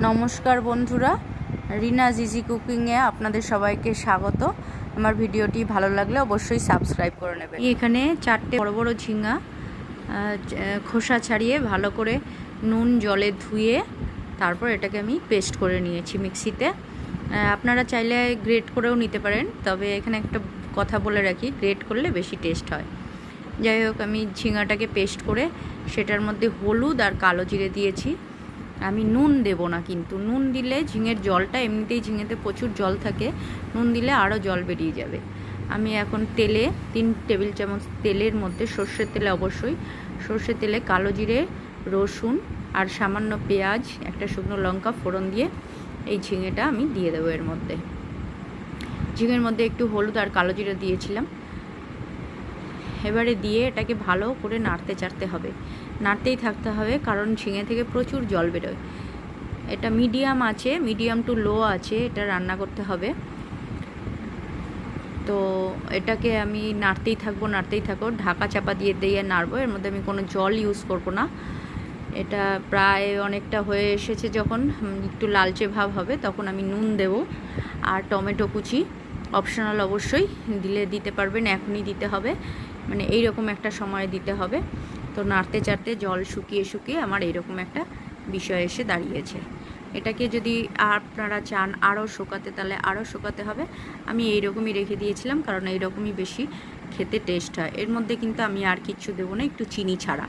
নমস্কার বন্ধুরা, রিনাজ ইজি কুকিংয়ে আপনাদের সবাইকে স্বাগত। আমার ভিডিওটি ভালো লাগলে অবশ্যই সাবস্ক্রাইব করে নেবেন। এখানে 4টে বড় বড় ঝিঙা খোসা ছাড়িয়ে ভালো করে নুন জলে ধুয়ে তারপর এটাকে আমি পেস্ট করে নিয়েছি মিক্সিতে। আপনারা চাইলে গ্রেট করেও নিতে পারেন, তবে এখানে একটা কথা বলে রাখি, গ্রেট করলে বেশি টেস্ট হয়। যাই হোক, আমি ঝিঙাটাকে পেস্ট করে সেটার মধ্যে হলুদ আর কালো জিরে দিয়েছি। আমি নুন দেব না, কিন্তু নুন দিলে ঝিঙের জলটা, এমনিতেই ঝিঙেতে প্রচুর জল থাকে, নুন দিলে আরও জল বেরিয়ে যাবে। আমি এখন তেলে 3 টেবিল চামচ তেলের মধ্যে, সর্ষের তেলে অবশ্যই, সর্ষের তেলে কালো জিরে, রসুন আর সামান্য পেঁয়াজ, একটা শুকনো লঙ্কা ফোড়ন দিয়ে এই ঝিঙেটা আমি দিয়ে দেবো এর মধ্যে। ঝিঙের মধ্যে একটু হলুদ আর কালো জিরে দিয়েছিলাম। এবারে দিয়ে এটাকে ভালো করে নাড়তে চাড়তে হবে, নাড়তেই থাকতে হবে, কারণ ঝিঙে থেকে প্রচুর জল বেরোয়। এটা মিডিয়াম আছে, মিডিয়াম টু লো আছে এটা রান্না করতে হবে। তো এটাকে আমি নাড়তেই থাকবো, ঢাকা চাপা দিয়ে দিয়ে নাড়বো। এর মধ্যে আমি কোনো জল ইউজ করব না। এটা প্রায় অনেকটা হয়ে এসেছে, যখন একটু লালচে ভাব হবে তখন আমি নুন দেব। আর টমেটো কুচি অপশনাল, অবশ্যই দিতে পারবেন, এখনই দিতে হবে, মানে এইরকম একটা সময় দিতে হবে। তো নাড়তে চাড়তে জল শুকিয়ে শুকিয়ে আমার এইরকম একটা বিষয় এসে দাঁড়িয়েছে। এটাকে যদি আপনারা চান আরও শুকাতে, তাহলে আরও শুকাতে হবে। আমি এইরকমই রেখে দিয়েছিলাম, কারণ এইরকমই বেশি খেতে টেস্ট হয়। এর মধ্যে কিন্তু আমি আর কিচ্ছু দেবো না, একটু চিনি ছাড়া।